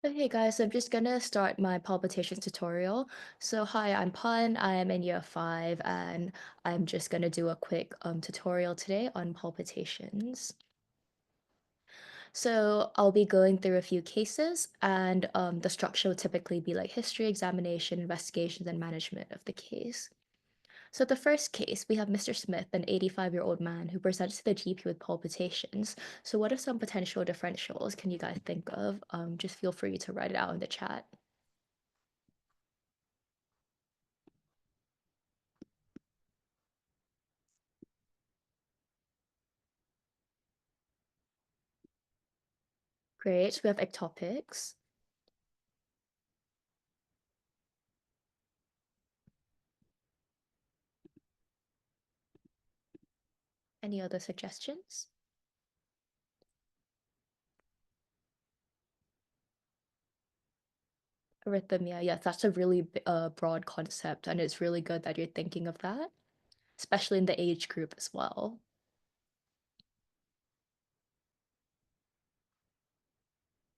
Okay guys, so I'm just gonna start my palpitations tutorial. So hi, I'm Punn, I am in year 5 and I'm just gonna do a quick tutorial today on palpitations. So I'll be going through a few cases and the structure will typically be like history, examination, investigations, and management of the case. So the first case, we have Mr. Smith, an 85-year-old man who presents to the GP with palpitations. So what are some potential differentials can you guys think of? Just feel free to write it out in the chat. Great. So we have ectopics. Any other suggestions? Arrhythmia. Yeah, that's a really broad concept, and it's really good that you're thinking of that, especially in the age group as well.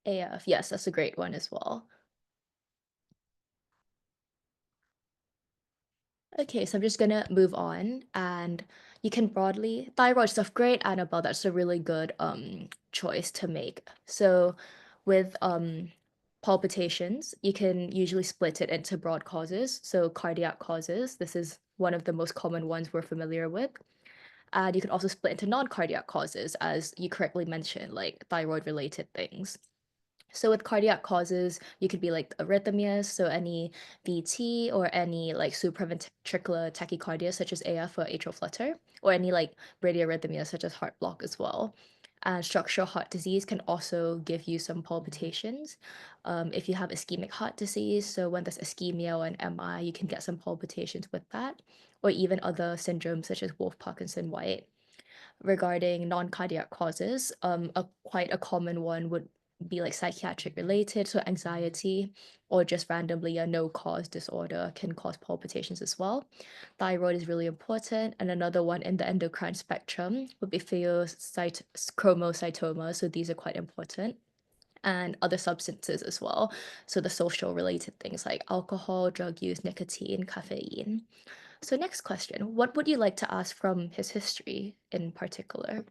AF. Yes, that's a great one as well. Okay, so I'm just gonna move on, and you can broadly thyroid stuff. Great, Annabelle. That's a really good choice to make. So, with palpitations, you can usually split it into broad causes. So cardiac causes. This is one of the most common ones we're familiar with. And you can also split into non-cardiac causes, as you correctly mentioned, like thyroid-related things. So with cardiac causes, you could be like arrhythmias, so any VT or any like supraventricular tachycardia, such as AF or atrial flutter, or any like bradyarrhythmia, such as heart block as well. And structural heart disease can also give you some palpitations. If you have ischemic heart disease, so when there's ischemia or an MI, you can get some palpitations with that, or even other syndromes such as Wolff Parkinson White. Regarding non-cardiac causes, quite a common one would be like psychiatric related, so anxiety or just randomly a no-cause disorder can cause palpitations as well. Thyroid is really important, and another one in the endocrine spectrum would be chromocytoma, so these are quite important. And other substances as well. So the social related things like alcohol, drug use, nicotine, caffeine. So next question, what would you like to ask from his history in particular?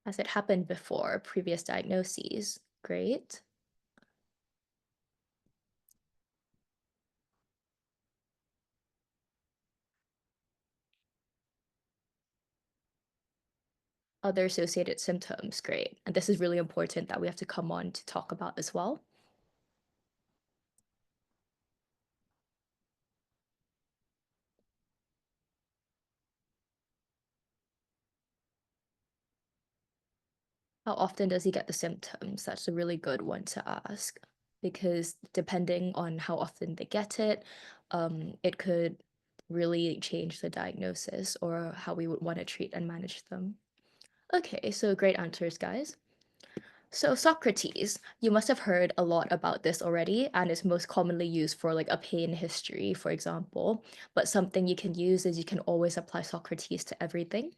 Has it happened before? Previous diagnoses? Great. Other associated symptoms? Great. And this is really important that we have to come on to talk about as well. How often does he get the symptoms? That's a really good one to ask because depending on how often they get it, it could really change the diagnosis or how we would want to treat and manage them. Okay, so great answers, guys. So Socrates, you must have heard a lot about this already, and it's most commonly used for like a pain history, for example. But something you can use is you can always apply Socrates to everything.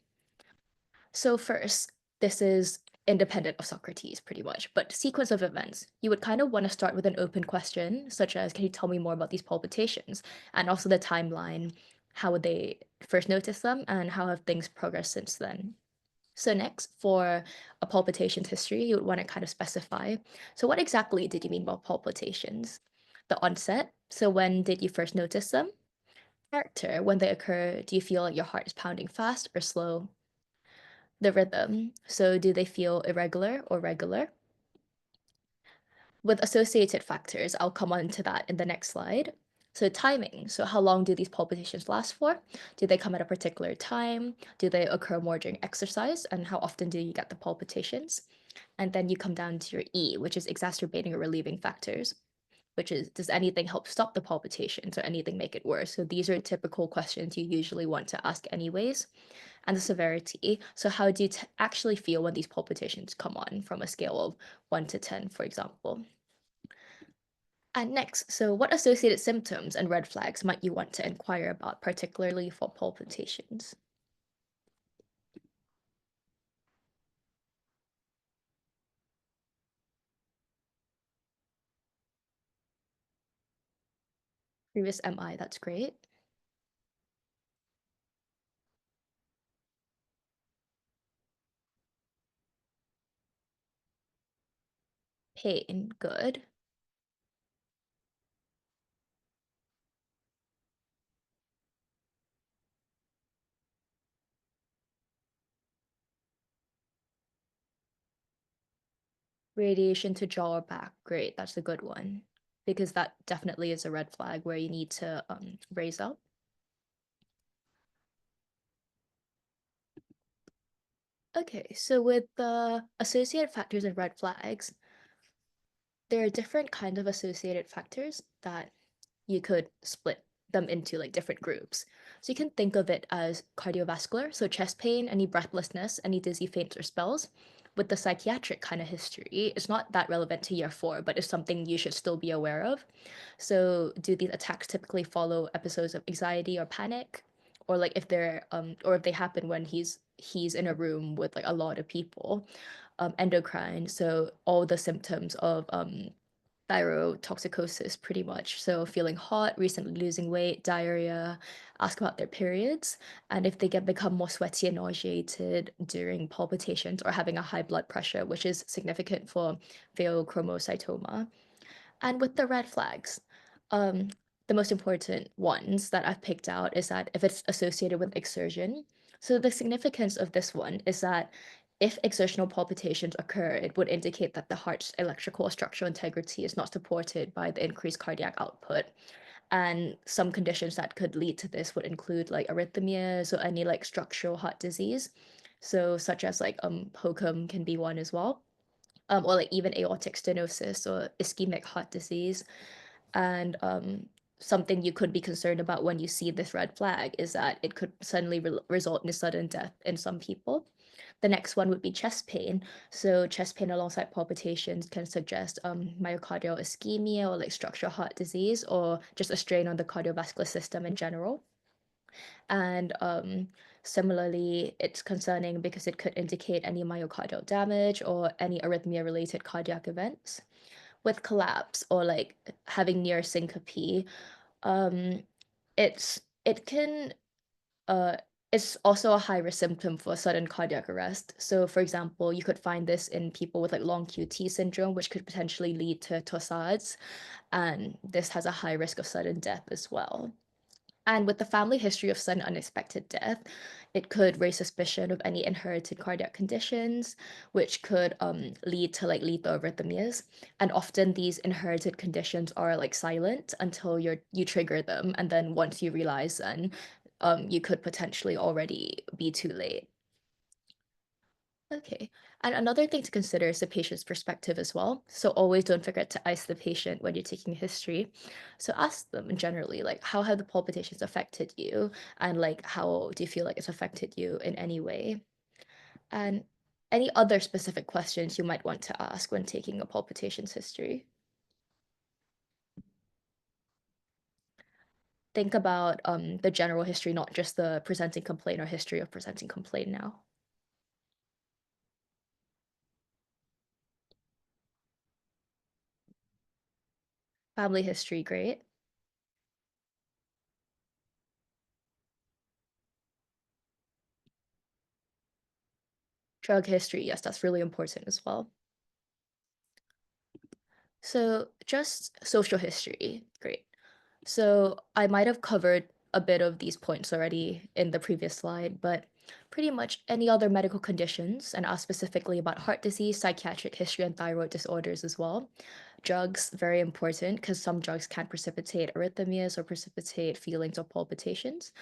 So first, this is independent of Socrates pretty much, but sequence of events. You would kind of want to start with an open question, such as, can you tell me more about these palpitations? And also the timeline, how would they first notice them, and how have things progressed since then? So next, for a palpitations history, you would want to kind of specify. So what exactly did you mean by palpitations? The onset. So when did you first notice them? Character. When they occur, do you feel like your heart is pounding fast or slow? The rhythm. So do they feel irregular or regular? With associated factors, I'll come on to that in the next slide. So timing. So how long do these palpitations last for? Do they come at a particular time? Do they occur more during exercise? And how often do you get the palpitations? And then you come down to your E, which is exacerbating or relieving factors, which is, does anything help stop the palpitations or anything make it worse? So these are typical questions you usually want to ask anyways. And the severity. So how do you actually feel when these palpitations come on from a scale of 1 to 10, for example? And next, so what associated symptoms and red flags might you want to inquire about, particularly for palpitations? Previous MI, that's great. Pain, good. Radiation to jaw or back, great, that's a good one. Because that definitely is a red flag where you need to raise up. Okay, so with the associated factors and red flags, there are different kind of associated factors that you could split them into like different groups. So you can think of it as cardiovascular, so chest pain, any breathlessness, any dizzy faints or spells. With the psychiatric kind of history, it's not that relevant to year four, but it's something you should still be aware of. So do these attacks typically follow episodes of anxiety or panic? Or like if they're or if they happen when he's in a room with like a lot of people, endocrine, so all the symptoms of thyrotoxicosis pretty much. So feeling hot, recently losing weight, diarrhea, ask about their periods, and if they get become more sweaty and nauseated during palpitations or having a high blood pressure, which is significant for pheochromocytoma. And with the red flags, um, the most important ones that I've picked out is that if it's associated with exertion. So the significance of this one is that if exertional palpitations occur, it would indicate that the heart's electrical or structural integrity is not supported by the increased cardiac output. And some conditions that could lead to this would include like arrhythmias or any like structural heart disease. So such as like HOCM can be one as well, or like even aortic stenosis or ischemic heart disease. And something you could be concerned about when you see this red flag is that it could suddenly result in a sudden death in some people. The next one would be chest pain. So chest pain alongside palpitations can suggest myocardial ischemia or like structural heart disease or just a strain on the cardiovascular system in general. And similarly, it's concerning because it could indicate any myocardial damage or any arrhythmia-related cardiac events. With collapse or like having near syncope, um, it can uh it's also a high risk symptom for sudden cardiac arrest. So, for example, you could find this in people with like long QT syndrome, which could potentially lead to torsades, and this has a high risk of sudden death as well. And with the family history of sudden unexpected death, it could raise suspicion of any inherited cardiac conditions, which could lead to like lethal arrhythmias. And often these inherited conditions are like silent until you trigger them, and then once you realize, then you could potentially already be too late. Okay. And another thing to consider is the patient's perspective as well. So always don't forget to ice the patient when you're taking history. So ask them generally, like, how have the palpitations affected you? And like, how do you feel like it's affected you in any way? And any other specific questions you might want to ask when taking a palpitations history. Think about the general history, not just the presenting complaint or history of presenting complaint now. Family history, great. Drug history, yes, that's really important as well. So just social history. Great. So I might have covered a bit of these points already in the previous slide, but pretty much any other medical conditions, and ask specifically about heart disease, psychiatric history, and thyroid disorders as well. Drugs, very important because some drugs can precipitate arrhythmias or precipitate feelings of palpitations.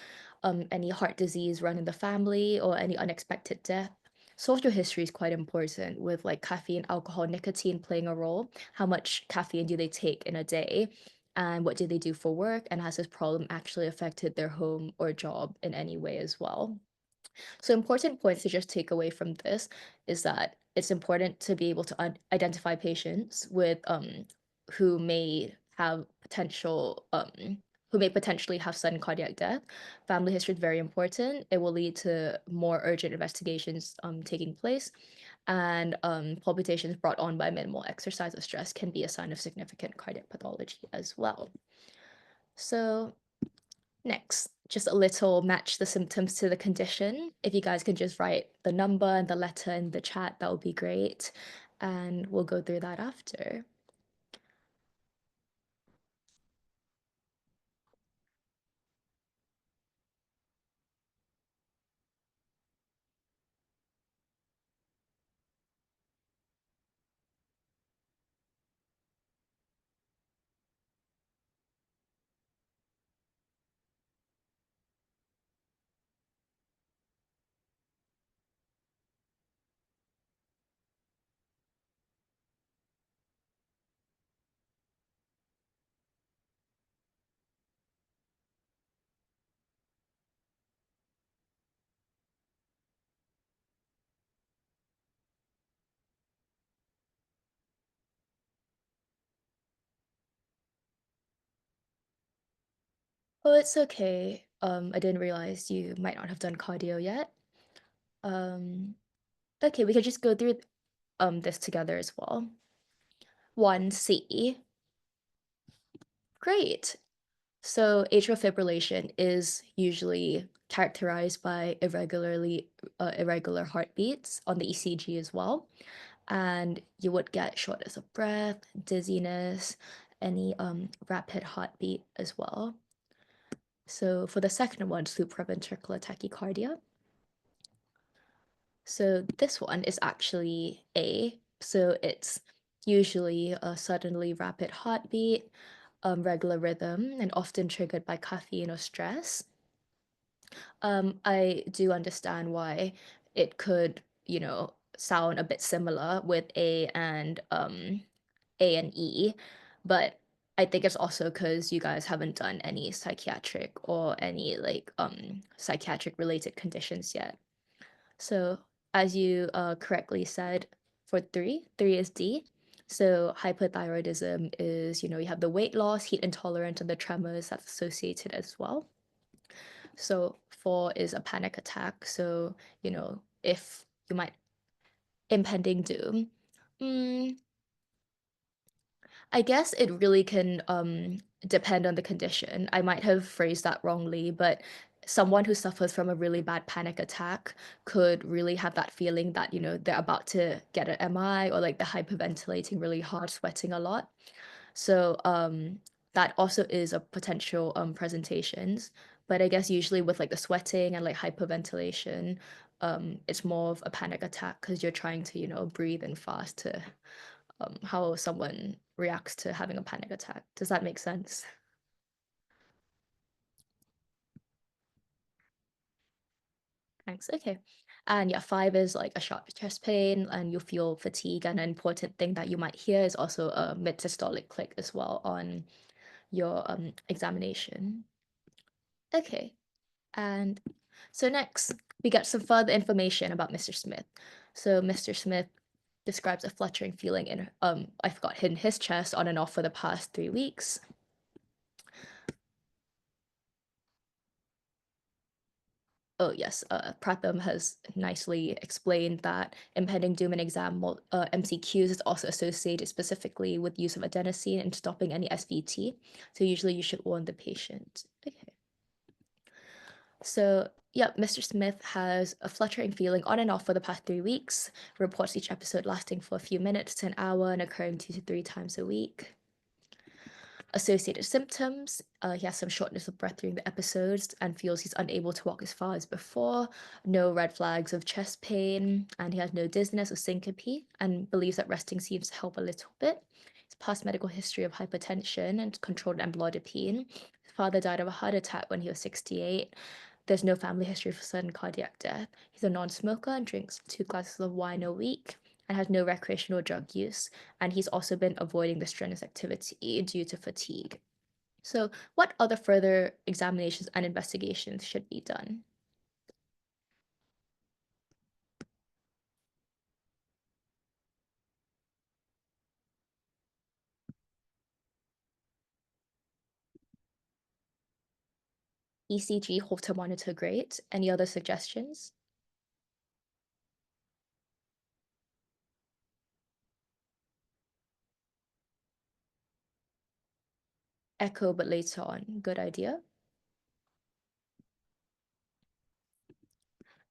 Any heart disease run in the family or any unexpected death. Social history is quite important with like caffeine, alcohol, nicotine playing a role. How much caffeine do they take in a day? And what do they do for work? And has this problem actually affected their home or job in any way as well? So important points to just take away from this is that it's important to be able to identify patients with who may have who may potentially have sudden cardiac death. Family history is very important. It will lead to more urgent investigations taking place, and palpitations brought on by minimal exercise or stress can be a sign of significant cardiac pathology as well. So next, just a little match the symptoms to the condition. If you guys can just write the number and the letter in the chat, that would be great. And we'll go through that after. Oh, it's okay. I didn't realize you might not have done cardio yet. Um, okay, we could just go through this together as well. 1C. Great. So atrial fibrillation is usually characterized by irregular heartbeats on the ECG as well, and you would get shortness of breath, dizziness, any rapid heartbeat as well. So for the second one, supraventricular tachycardia. So this one is actually A. So it's usually a suddenly rapid heartbeat, regular rhythm, and often triggered by caffeine or stress. I do understand why it could, sound a bit similar with A and E, but I think it's also because you guys haven't done any psychiatric or any like psychiatric related conditions yet. So as you correctly said, for three is D. So hypothyroidism is, you have the weight loss, heat intolerance, and the tremors that's associated as well. So 4 is a panic attack. So, if you might impending doom. Mm, I guess it really can depend on the condition. I might have phrased that wrongly, but someone who suffers from a really bad panic attack could really have that feeling that, they're about to get an MI, or like they're hyperventilating really hard, sweating a lot. So that also is a potential presentations. But I guess usually with like the sweating and like hyperventilation, it's more of a panic attack because you're trying to, breathe in fast to how someone reacts to having a panic attack. Does that make sense? Thanks. Okay. And yeah, 5 is like a sharp chest pain, and you'll feel fatigue. And an important thing that you might hear is also a mid-systolic click as well on your examination. Okay. And so next, we get some further information about Mr. Smith. So Mr. Smith describes a fluttering feeling in I forgot in his chest on and off for the past 3 weeks. Oh yes, Pratham has nicely explained that impending doom and exam MCQs is also associated specifically with use of adenosine and stopping any SVT. So usually you should warn the patient. Okay. So, yeah, Mr. Smith has a fluttering feeling on and off for the past 3 weeks, reports each episode lasting for a few minutes to an hour and occurring 2 to 3 times a week. Associated symptoms, he has some shortness of breath during the episodes and feels he's unable to walk as far as before, no red flags of chest pain, and he has no dizziness or syncope, and believes that resting seems to help a little bit. His past medical history of hypertension and controlled amlodipine. His father died of a heart attack when he was 68. There's no family history of sudden cardiac death. He's a non-smoker and drinks 2 glasses of wine a week and has no recreational drug use. And he's also been avoiding the strenuous activity due to fatigue. So, what other further examinations and investigations should be done? ECG, Holter monitor, great. Any other suggestions? Echo, but later on. Good idea.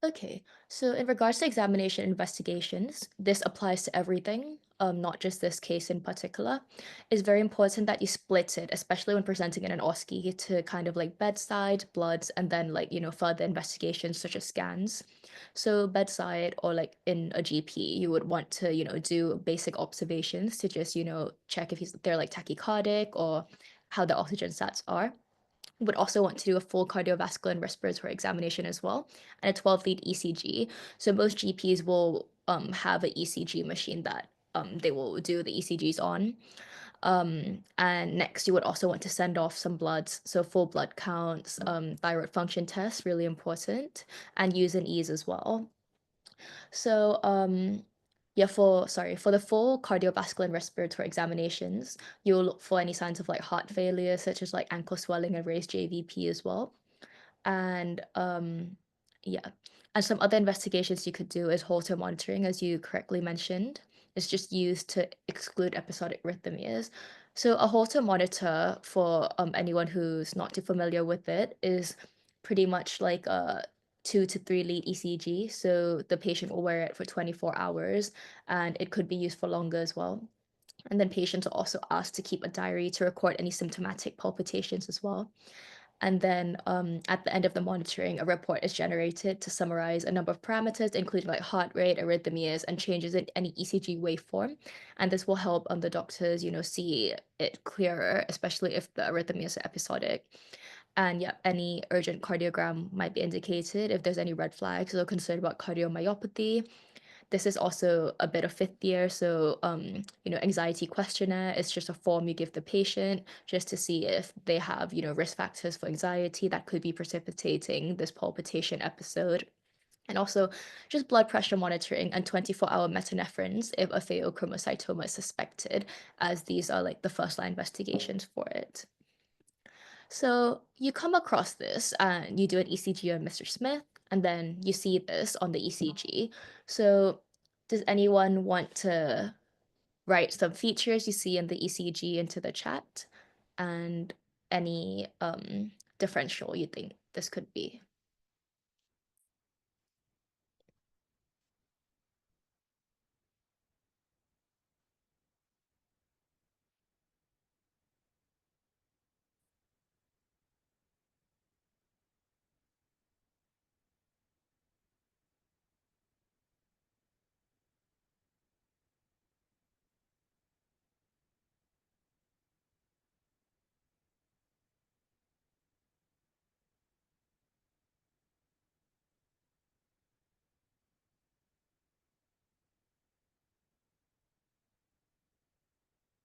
Okay, so in regards to examination investigations, this applies to everything, not just this case in particular. It's very important that you split it, especially when presenting in an OSCE, to kind of like bedside, bloods, and then like, further investigations such as scans. So bedside or like in a GP, you would want to, do basic observations to just, check if they're like tachycardic or how the oxygen sats are. Would also want to do a full cardiovascular and respiratory examination as well, and a 12-lead ECG. So most GPs will have an ECG machine that they will do the ECGs on. And next, you would also want to send off some bloods, so full blood counts, thyroid function tests, really important, and use an ease as well. So, yeah, for the full cardiovascular and respiratory examinations, you'll look for any signs of like heart failure, such as like ankle swelling and raised JVP as well. And yeah, and some other investigations you could do is Holter monitoring, as you correctly mentioned. It's just used to exclude episodic arrhythmias. So a Holter monitor, for anyone who's not too familiar with it, is pretty much like a 2 to 3 lead ECG. So the patient will wear it for 24 hours, and it could be used for longer as well. And then patients are also asked to keep a diary to record any symptomatic palpitations as well. And then at the end of the monitoring, a report is generated to summarize a number of parameters, including like heart rate, arrhythmias, and changes in any ECG waveform. And this will help the doctors, see it clearer, especially if the arrhythmias are episodic. And yeah, any urgent cardiogram might be indicated if there's any red flags or concern about cardiomyopathy. This is also a bit of fifth year. So, anxiety questionnaire is just a form you give the patient just to see if they have, risk factors for anxiety that could be precipitating this palpitation episode. And also just blood pressure monitoring and 24-hour metanephrines if a pheochromocytoma is suspected, as these are like the first line investigations for it. So you come across this and you do an ECG on Mr. Smith, and then you see this on the ECG. So does anyone want to write some features you see in the ECG into the chat and any differential you think this could be?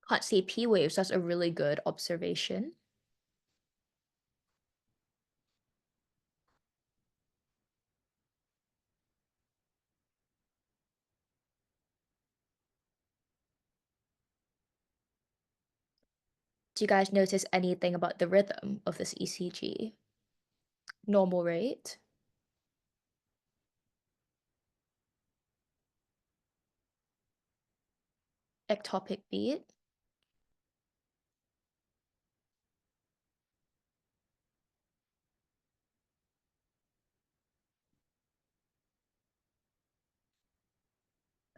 Can't see P waves, that's a really good observation. Do you guys notice anything about the rhythm of this ECG? Normal rate, ectopic beat?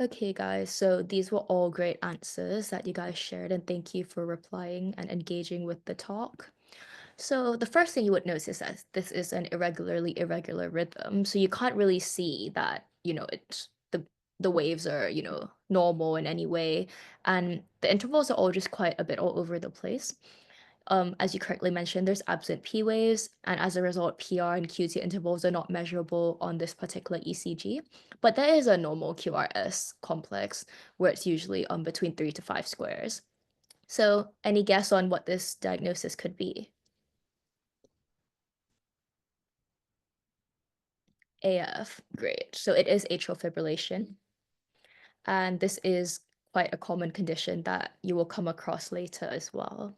Okay, guys, so these were all great answers that you guys shared, and thank you for replying and engaging with the talk. So the first thing you would notice is that this is an irregularly irregular rhythm, so you can't really see that, it's the waves are, normal in any way, and the intervals are all just quite a bit all over the place. As you correctly mentioned, there's absent P waves, and as a result, PR and QT intervals are not measurable on this particular ECG. But there is a normal QRS complex where it's usually between 3 to 5 squares. So, any guess on what this diagnosis could be? AF, great. So it is atrial fibrillation, and this is quite a common condition that you will come across later as well.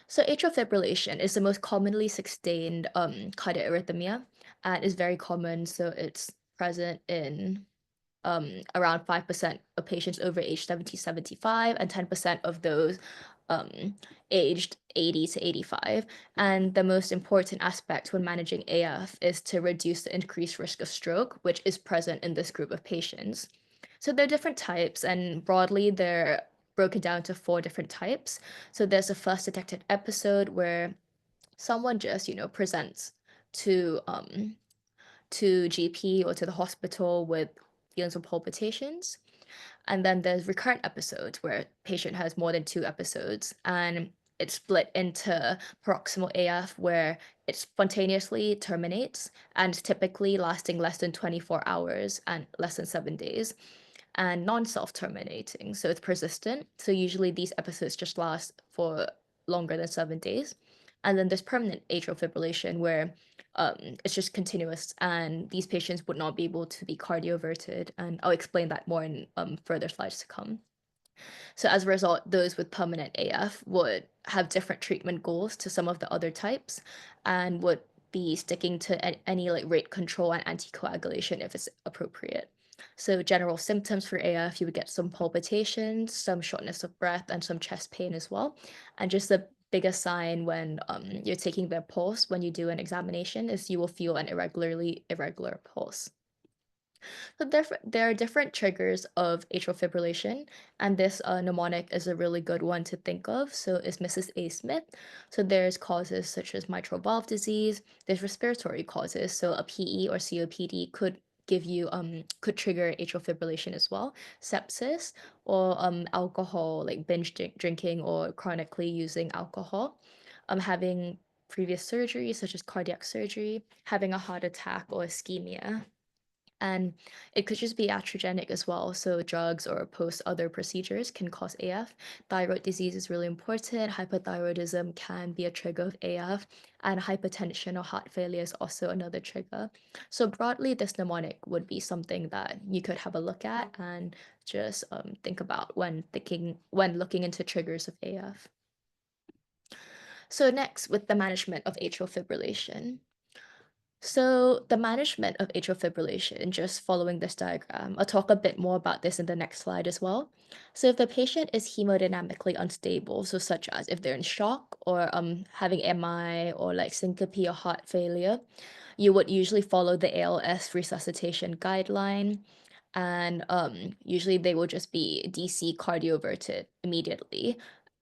So atrial fibrillation is the most commonly sustained cardiac arrhythmia and is very common. So it's present in around 5% of patients over age 70, 75, and 10% of those um, aged 80 to 85. And the most important aspect when managing AF is to reduce the increased risk of stroke, which is present in this group of patients. So there are different types, and broadly, they're broken down to four different types. So there's a first detected episode where someone just, presents to GP or to the hospital with feelings of palpitations. And then there's recurrent episodes where patient has more than two episodes and it's split into paroxysmal AF where it spontaneously terminates and typically lasting less than 24 hours and less than 7 days and non-self-terminating. So it's persistent. So usually these episodes just last for longer than 7 days. And then there's permanent atrial fibrillation where it's just continuous and these patients would not be able to be cardioverted. And I'll explain that more in further slides to come. So as a result, those with permanent AF would have different treatment goals to some of the other types and would be sticking to any like rate control and anticoagulation if it's appropriate. So general symptoms for AF, you would get some palpitations, some shortness of breath, and some chest pain as well. And just the biggest sign when you're taking their pulse when you do an examination is you will feel an irregular pulse. So there are different triggers of atrial fibrillation, and this mnemonic is a really good one to think of. So is Mrs. A. Smith. So there's causes such as mitral valve disease. There's respiratory causes. So a PE or COPD could trigger atrial fibrillation as well. Sepsis or alcohol like drinking or chronically using alcohol. Having previous surgery such as cardiac surgery, having a heart attack or ischemia. And it could just be iatrogenic as well. So drugs or post other procedures can cause AF. Thyroid disease is really important. Hypothyroidism can be a trigger of AF, and hypertension or heart failure is also another trigger. So broadly, this mnemonic would be something that you could have a look at and just think about when looking into triggers of AF. So next, with the management of atrial fibrillation. So the management of atrial fibrillation, just following this diagram, I'll talk a bit more about this in the next slide as well. So if the patient is hemodynamically unstable, so such as if they're in shock or having MI or like syncope or heart failure, you would usually follow the ALS resuscitation guideline. And usually they will just be DC cardioverted immediately.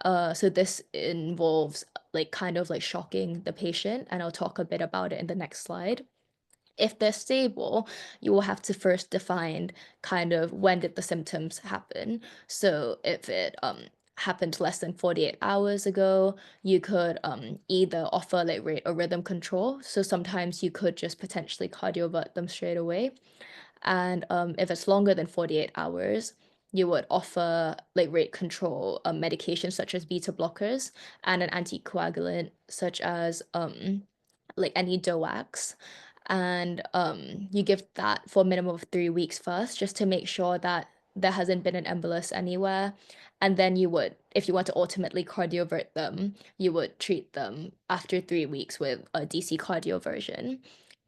So this involves like kind of like shocking the patient, and I'll talk a bit about it in the next slide. If they're stable, you will have to first define kind of when did the symptoms happen. So if it happened less than 48 hours ago, you could either offer like rate or rhythm control. So sometimes you could just potentially cardiovert them straight away. And if it's longer than 48 hours, you would offer like rate control medications such as beta blockers and an anticoagulant such as like any DOACs. And you give that for a minimum of 3 weeks first, just to make sure that there hasn't been an embolus anywhere. And then you would, if you want to ultimately cardiovert them, you would treat them after 3 weeks with a DC cardioversion.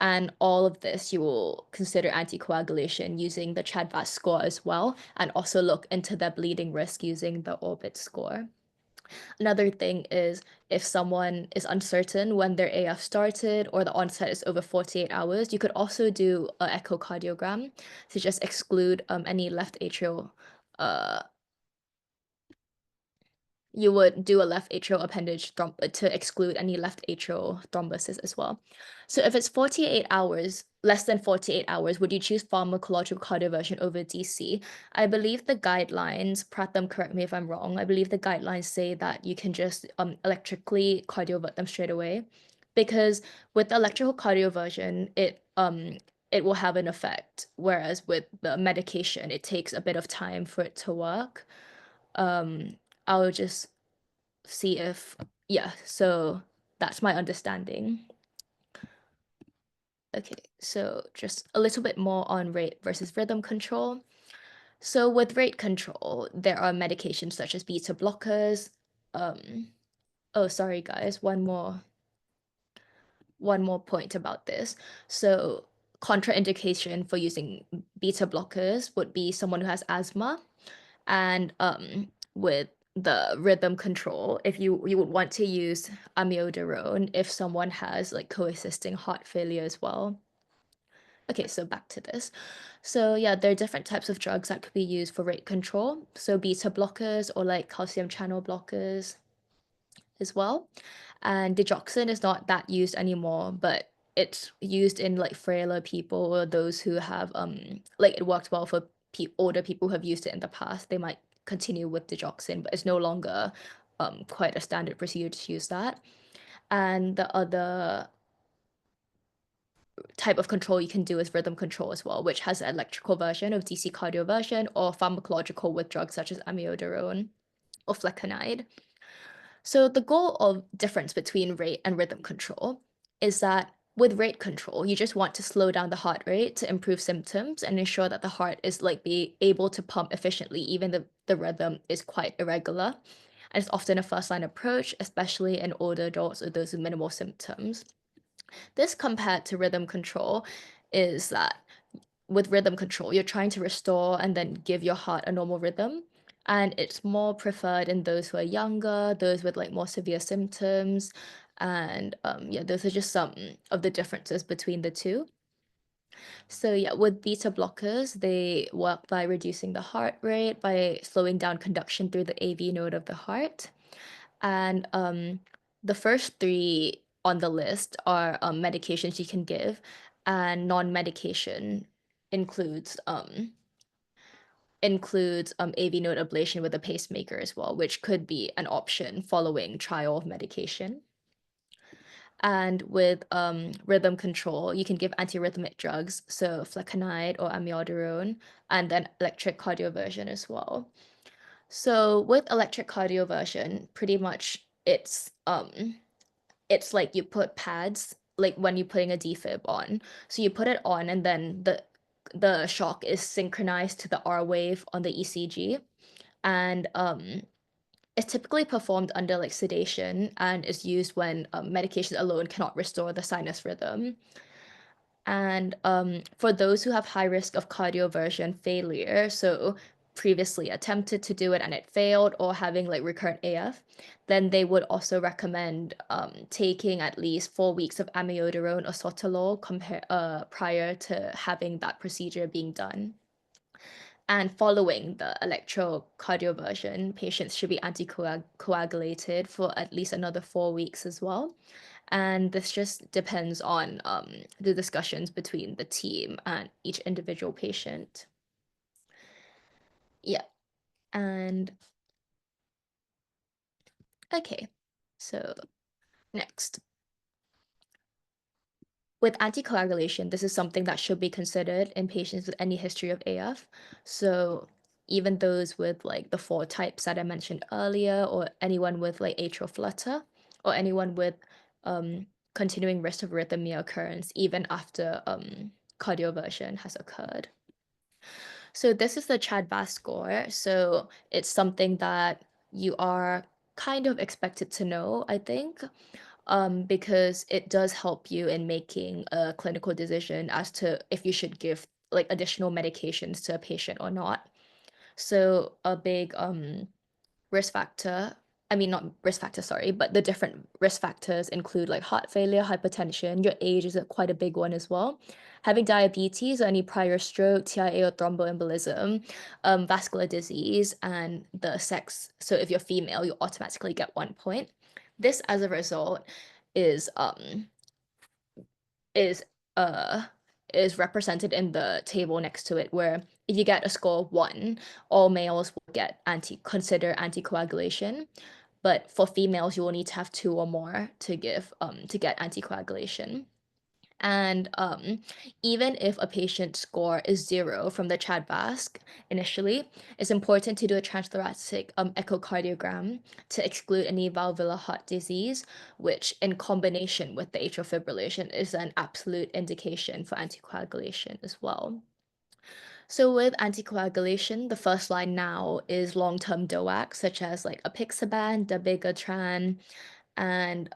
And all of this, you will consider anticoagulation using the CHA2DS2-VASc score as well, and also look into the bleeding risk using the Orbit score. Another thing is if someone is uncertain when their AF started or the onset is over 48 hours, you could also do an echocardiogram to just exclude any left atrial uh, you would do a left atrial appendage to exclude any left atrial thrombosis as well. So if it's 48 hours, less than 48 hours, would you choose pharmacological cardioversion over DC? I believe the guidelines, Pratham, correct me if I'm wrong, I believe the guidelines say that you can just electrically cardiovert them straight away. Because with electrical cardioversion, it will have an effect, whereas with the medication, it takes a bit of time for it to work. Um, I'll just see if, yeah, so that's my understanding. Okay, so just a little bit more on rate versus rhythm control. So with rate control, there are medications such as beta blockers, um, Oh, sorry guys, one more point about this. So contraindication for using beta blockers would be someone who has asthma, and with the rhythm control, if you would want to use amiodarone if someone has like coexisting heart failure as well. Okay, so back to this. So yeah, there are different types of drugs that could be used for rate control. So beta blockers or like calcium channel blockers as well. And digoxin is not that used anymore, but it's used in like frailer people or those who have like it worked well for older people who have used it in the past. They might continue with digoxin, but it's no longer quite a standard procedure to use that. And the other type of control you can do is rhythm control as well, which has an electrical version of DC cardioversion or pharmacological with drugs such as amiodarone or flecainide. So the goal of difference between rate and rhythm control is that with rate control, you just want to slow down the heart rate to improve symptoms and ensure that the heart is like be able to pump efficiently, even the rhythm is quite irregular. And it's often a first line approach, especially in older adults or those with minimal symptoms. This compared to rhythm control is that with rhythm control, you're trying to restore and then give your heart a normal rhythm. And it's more preferred in those who are younger, those with like more severe symptoms. And yeah, those are just some of the differences between the two. So yeah, with beta blockers, they work by reducing the heart rate, by slowing down conduction through the AV node of the heart. And the first three on the list are medications you can give, and non-medication includes AV node ablation with a pacemaker as well, which could be an option following trial of medication. And with rhythm control, you can give antiarrhythmic drugs, so flecainide or amiodarone, and then electric cardioversion as well. So with electric cardioversion, pretty much it's like you put pads like when you're putting a defib on. So you put it on and then the shock is synchronized to the R wave on the ECG. And it's typically performed under like sedation and is used when medication alone cannot restore the sinus rhythm. And for those who have high risk of cardioversion failure, so previously attempted to do it and it failed, or having like recurrent AF, then they would also recommend taking at least 4 weeks of amiodarone or sotalol prior to having that procedure being done. And following the electrocardioversion, patients should be anticoagulated for at least another 4 weeks as well. And this just depends on the discussions between the team and each individual patient. Yeah. And okay, so next. With anticoagulation, this is something that should be considered in patients with any history of AF. So even those with like the four types that I mentioned earlier, or anyone with like atrial flutter, or anyone with um, continuing risk of arrhythmia occurrence, even after cardioversion has occurred. So this is the CHA2DS2-VASc score. So it's something that you are kind of expected to know, I think, because it does help you in making a clinical decision as to if you should give like additional medications to a patient or not. So a big risk factor, I mean not risk factor, sorry, but the different risk factors include like heart failure, hypertension, your age is quite a big one as well. Having diabetes or any prior stroke, TIA or thromboembolism, vascular disease, and the sex. So if you're female, you automatically get 1 point. This, as a result, is is uh is represented in the table next to it, where if you get a score of 1, all males will get consider anticoagulation. But for females, you will need to have 2 or more to get anticoagulation. And even if a patient's score is 0 from the CHA2DS2-VASc initially, it's important to do a transthoracic echocardiogram to exclude any valvular heart disease, which in combination with the atrial fibrillation is an absolute indication for anticoagulation as well. So with anticoagulation, the first line now is long-term DOACs, such as like apixaban, dabigatran, and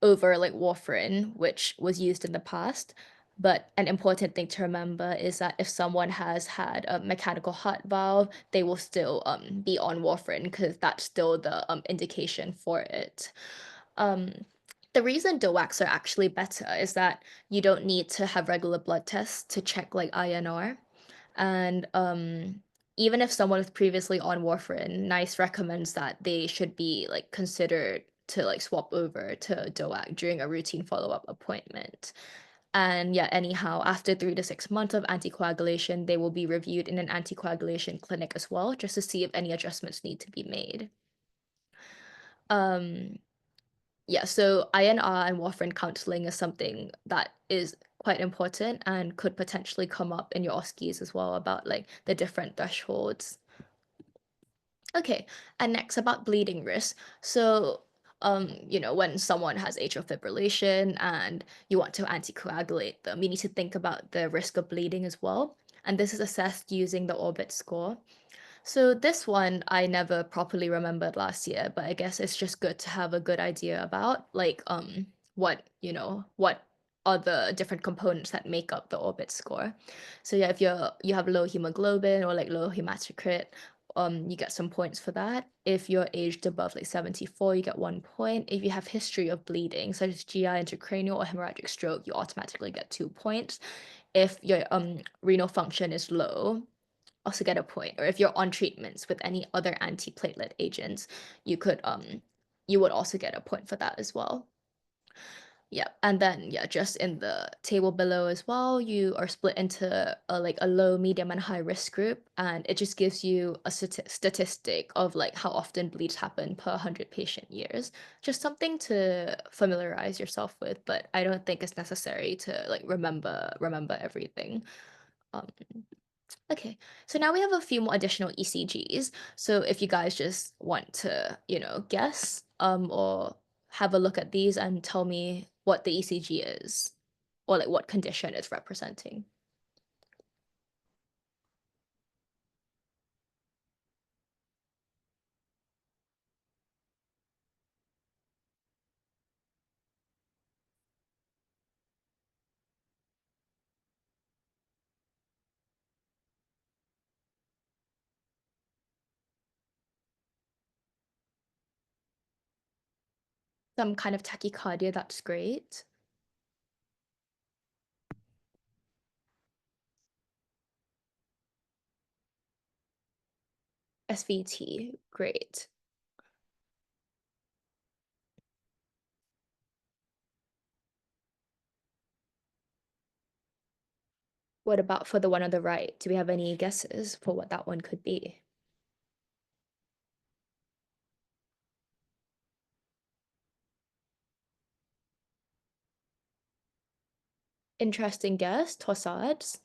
over like warfarin, which was used in the past. But an important thing to remember is that if someone has had a mechanical heart valve, they will still be on warfarin because that's still the indication for it. Um, the reason DOACs are actually better is that you don't need to have regular blood tests to check like INR. And even if someone was previously on warfarin, NICE recommends that they should be like considered to like swap over to DOAC during a routine follow-up appointment. And yeah, anyhow, after 3 to 6 months of anticoagulation, they will be reviewed in an anticoagulation clinic as well, just to see if any adjustments need to be made. Um, yeah, so INR and warfarin counseling is something that is quite important and could potentially come up in your OSCEs as well about like the different thresholds. Okay, and next about bleeding risk. So, when someone has atrial fibrillation and you want to anticoagulate them, you need to think about the risk of bleeding as well. And this is assessed using the Orbit score. So this one I never properly remembered last year, but I guess it's just good to have a good idea about like what are the different components that make up the Orbit score. So yeah, if you have low hemoglobin or like low hematocrit, you get some points for that. If you're aged above like 74, you get 1 point. If you have history of bleeding, such as GI intracranial or hemorrhagic stroke, you automatically get 2 points. If your renal function is low, also get a point. Or if you're on treatments with any other antiplatelet agents, you would also get a point for that as well. Yeah, and then yeah, just in the table below as well, you are split into a low, medium, and high risk group, and it just gives you a statistic of like how often bleeds happen per 100 patient years. Just something to familiarize yourself with, but I don't think it's necessary to like remember everything. Um, Okay, so now we have a few more additional ECGs. So if you guys just want to, guess, or have a look at these and tell me what the ECG is, or like what condition it's representing. Some kind of tachycardia, that's great. SVT, great. What about for the one on the right? Do we have any guesses for what that one could be? Interesting guess, torsades.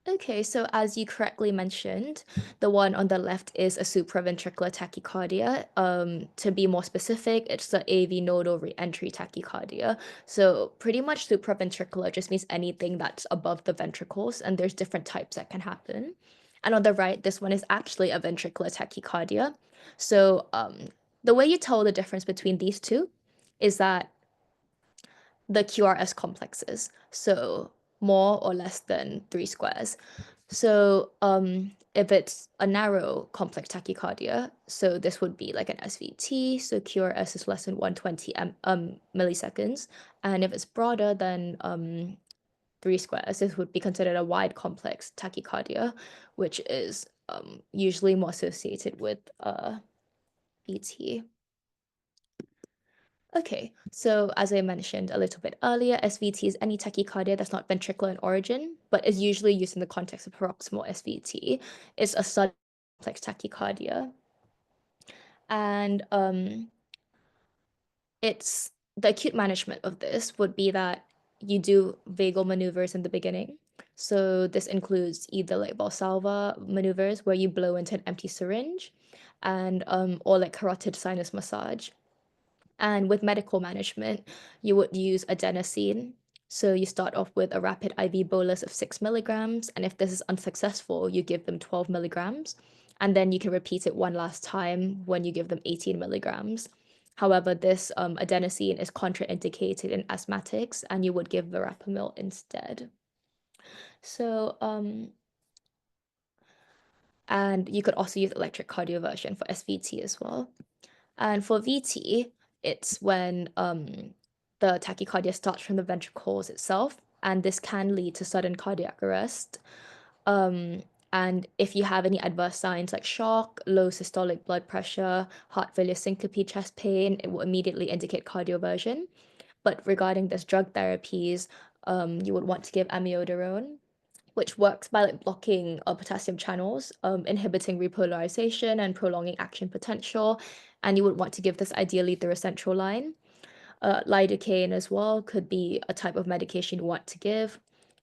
Okay, so as you correctly mentioned, the one on the left is a supraventricular tachycardia. To be more specific, it's the AV nodal reentry tachycardia. So pretty much supraventricular just means anything that's above the ventricles, and there's different types that can happen. And on the right, this one is actually a ventricular tachycardia. So the way you tell the difference between these two is that the QRS complexes, so more or less than 3 squares. So if it's a narrow complex tachycardia, so this would be like an SVT, so QRS is less than 120 milliseconds. And if it's broader than 3 squares, this would be considered a wide complex tachycardia, which is usually more associated with VT. Okay, so as I mentioned a little bit earlier, SVT is any tachycardia that's not ventricular in origin, but is usually used in the context of paroxysmal SVT. It's a sudden complex tachycardia. And it's the acute management of this would be that you do vagal maneuvers in the beginning. So this includes either like Valsalva maneuvers where you blow into an empty syringe and or like carotid sinus massage. And with medical management, you would use adenosine. So you start off with a rapid IV bolus of 6 milligrams, and if this is unsuccessful, you give them 12 milligrams. and then you can repeat it one last time when you give them 18 milligrams. However, this adenosine is contraindicated in asthmatics, and you would give verapamil instead. So, and you could also use electric cardioversion for SVT as well. And for VT, it's when the tachycardia starts from the ventricles itself, and this can lead to sudden cardiac arrest. Um, and if you have any adverse signs like shock, low systolic blood pressure, heart failure, syncope, chest pain, it will immediately indicate cardioversion. But regarding this drug therapies, you would want to give amiodarone, which works by like blocking potassium channels, inhibiting repolarization and prolonging action potential. And you would want to give this ideally through a central line. Lidocaine as well could be a type of medication you want to give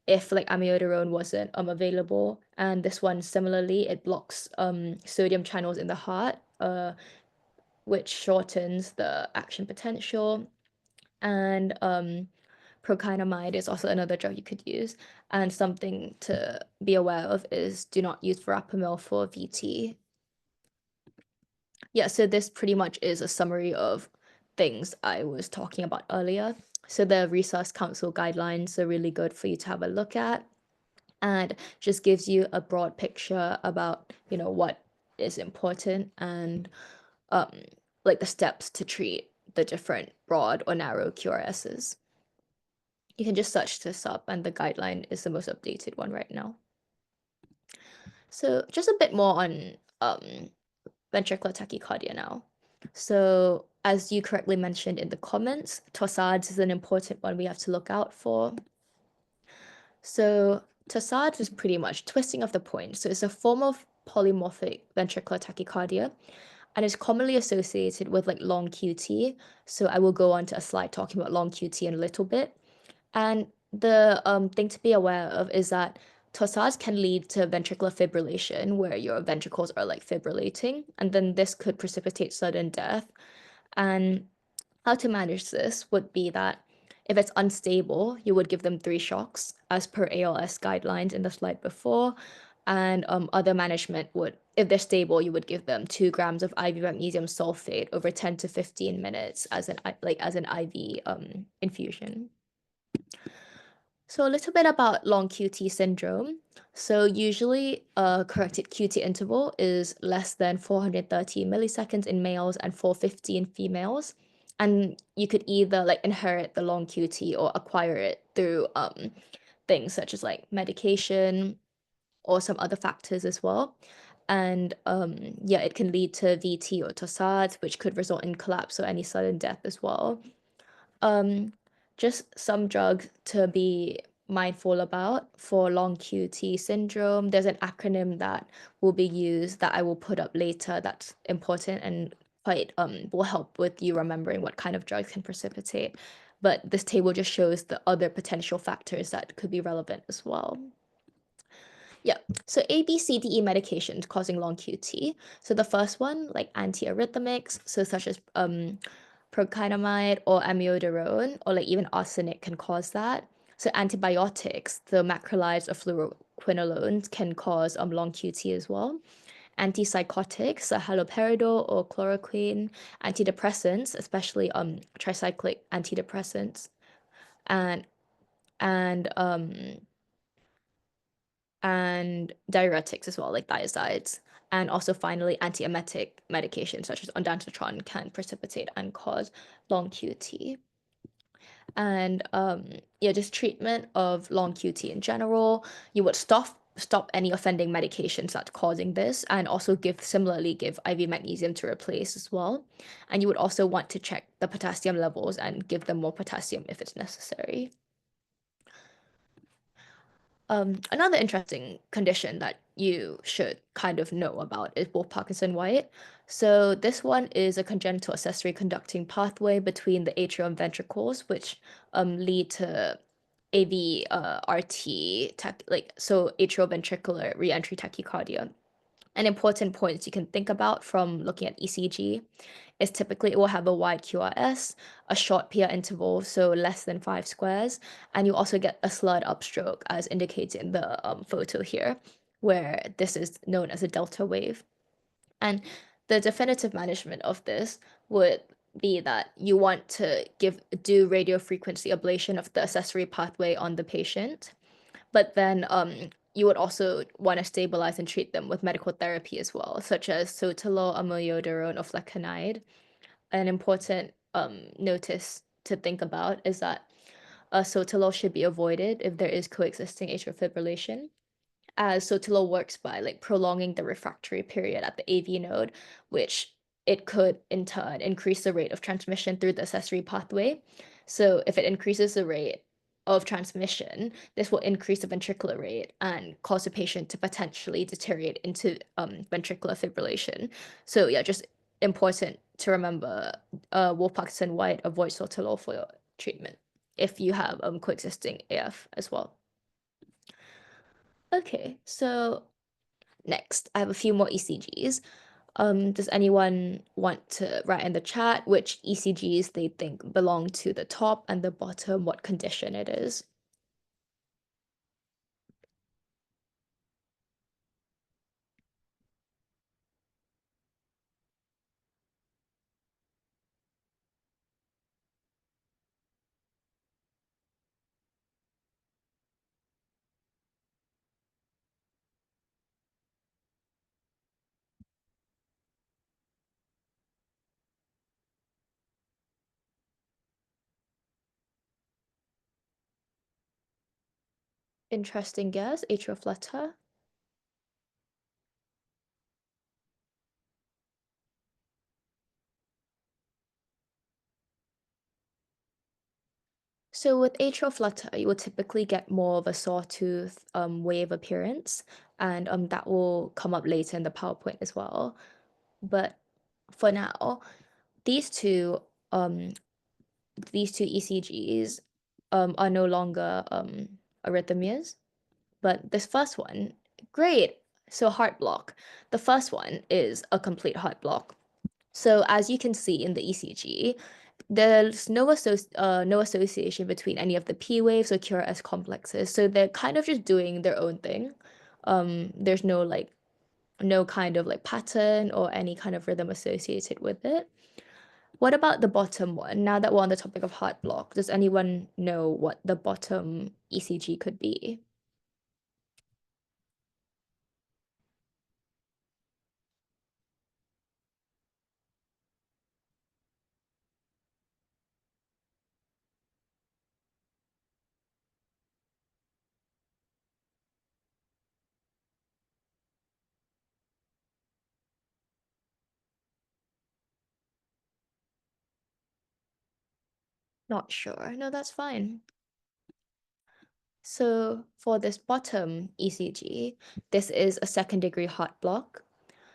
if like amiodarone wasn't available. And this one similarly, it blocks sodium channels in the heart, which shortens the action potential. And prokinamide is also another drug you could use. And something to be aware of is do not use verapamil for VT. Yeah, so this pretty much is a summary of things I was talking about earlier. So the Resource Council guidelines are really good for you to have a look at, and just gives you a broad picture about, what is important and um like the steps to treat the different broad or narrow QRSs. You can just search this up, and the guideline is the most updated one right now. So just a bit more on ventricular tachycardia now. So as you correctly mentioned in the comments, torsades is an important one we have to look out for. So torsades is pretty much twisting of the point. So it's a form of polymorphic ventricular tachycardia, and is commonly associated with like long QT. So I will go on to a slide talking about long QT in a little bit. And the thing to be aware of is that torsades can lead to ventricular fibrillation, where your ventricles are like fibrillating, and then this could precipitate sudden death. And how to manage this would be that if it's unstable, you would give them 3 shocks as per ALS guidelines in the slide before. And other management would, if they're stable, you would give them 2 grams of IV magnesium sulfate over 10 to 15 minutes as an IV infusion. So a little bit about long QT syndrome. So usually a corrected QT interval is less than 430 milliseconds in males and 450 in females. And you could either like inherit the long QT or acquire it through things such as like medication or some other factors as well. And yeah, it can lead to VT or torsades, which could result in collapse or any sudden death as well. Um, just some drugs to be mindful about for long QT syndrome. There's an acronym that will be used that I will put up later that's important and quite will help with you remembering what kind of drugs can precipitate. But this table just shows the other potential factors that could be relevant as well. Yeah, so A, B, C, D, E medications causing long QT. So the first one, like antiarrhythmics, so such as prokinamide or amiodarone, or like even arsenic can cause that. So antibiotics, the macrolides or fluoroquinolones can cause long QT as well. Antipsychotics, so haloperidol or chloroquine, antidepressants, especially tricyclic antidepressants, and and um and diuretics as well, like thiazides. And also finally, antiemetic medications such as ondansetron can precipitate and cause long QT. And yeah, just treatment of long QT in general, you would stop any offending medications that's causing this, and also similarly give IV magnesium to replace as well. And you would also want to check the potassium levels and give them more potassium if it's necessary. Another interesting condition that you should kind of know about is Wolff Parkinson White. So this one is a congenital accessory conducting pathway between the atrial and ventricles, which lead to AV RT like so atrioventricular reentry tachycardia. And important points you can think about from looking at ECG is typically it will have a wide QRS, a short PR interval, so less than 5 squares, and you also get a slurred upstroke as indicated in the photo here, where this is known as a delta wave. And the definitive management of this would be that you want to do radio frequency ablation of the accessory pathway on the patient, but then you would also want to stabilize and treat them with medical therapy as well, such as sotalol, amiodarone, or flecainide. An important notice to think about is that sotalol should be avoided if there is coexisting atrial fibrillation, as Sotelo works by like prolonging the refractory period at the AV node, which it could in turn increase the rate of transmission through the accessory pathway. So if it increases the rate of transmission, this will increase the ventricular rate and cause the patient to potentially deteriorate into ventricular fibrillation. So yeah, just important to remember, Wolff-Parkinson White, avoid Sotelo for your treatment if you have coexisting AF as well. Okay, so next, I have a few more ECGs. Does anyone want to write in the chat which ECGs they think belong to the top and the bottom, what condition it is? Interesting guess, atrial flutter. So with atrial flutter, you will typically get more of a sawtooth wave appearance, and that will come up later in the PowerPoint as well. But for now, these two um these two ECGs are no longer arrhythmias. But this first one, great. So heart block. The first one is a complete heart block. So as you can see in the ECG, there's no association between any of the P waves or QRS complexes. So they're kind of just doing their own thing. There's no kind of like pattern or any kind of rhythm associated with it. What about the bottom one? Now that we're on the topic of heart block, does anyone know what the bottom ECG could be? Not sure. No, that's fine. So for this bottom ECG, this is a second degree heart block.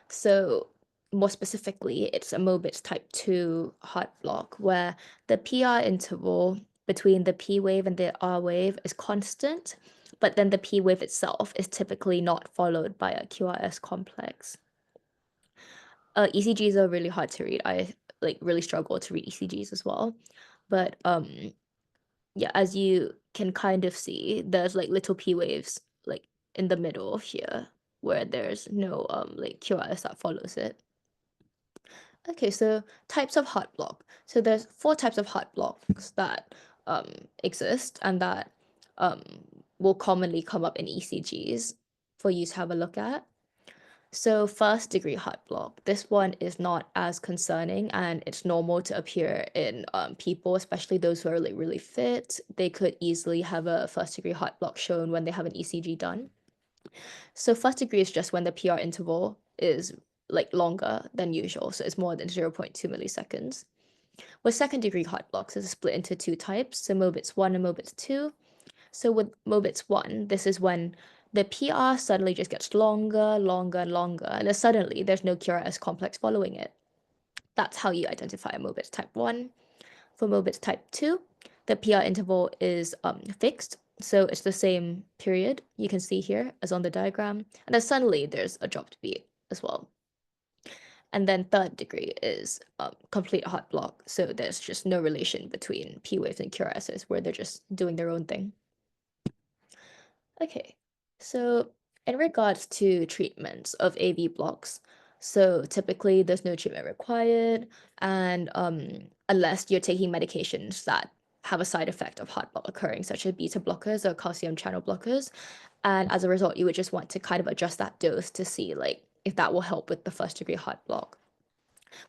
So more specifically, it's a Mobitz type 2 heart block where the PR interval between the P wave and the R wave is constant, but then the P wave itself is typically not followed by a QRS complex. ECGs are really hard to read. I like really struggle to read ECGs as well. But yeah, as you can kind of see, there's like little P waves like in the middle here where there's no like QRS that follows it. Okay, so types of heart block. So there's four types of heart blocks that exist and that um will commonly come up in ECGs for you to have a look at. So first degree heart block. This one is not as concerning and it's normal to appear in people, especially those who are like really fit. They could easily have a first degree heart block shown when they have an ECG done. So first degree is just when the PR interval is like longer than usual. So it's more than 0.2 milliseconds. With second degree heart blocks, it's split into two types, so Mobitz 1 and Mobitz 2. So with Mobitz 1, this is when the PR suddenly just gets longer, longer, and longer, and then suddenly there's no QRS complex following it. That's how you identify a Mobitz type 1. For Mobitz type 2, the PR interval is fixed, so it's the same period you can see here as on the diagram, and then suddenly there's a dropped beat as well. And then third degree is complete heart block, so there's just no relation between P waves and QRSs where they're just doing their own thing. Okay, so in regards to treatments of AV blocks, So typically, there's no treatment required, and unless you're taking medications that have a side effect of heart block occurring, such as beta blockers or calcium channel blockers. And as a result, you would just want to kind of adjust that dose to see like if that will help with the first degree heart block.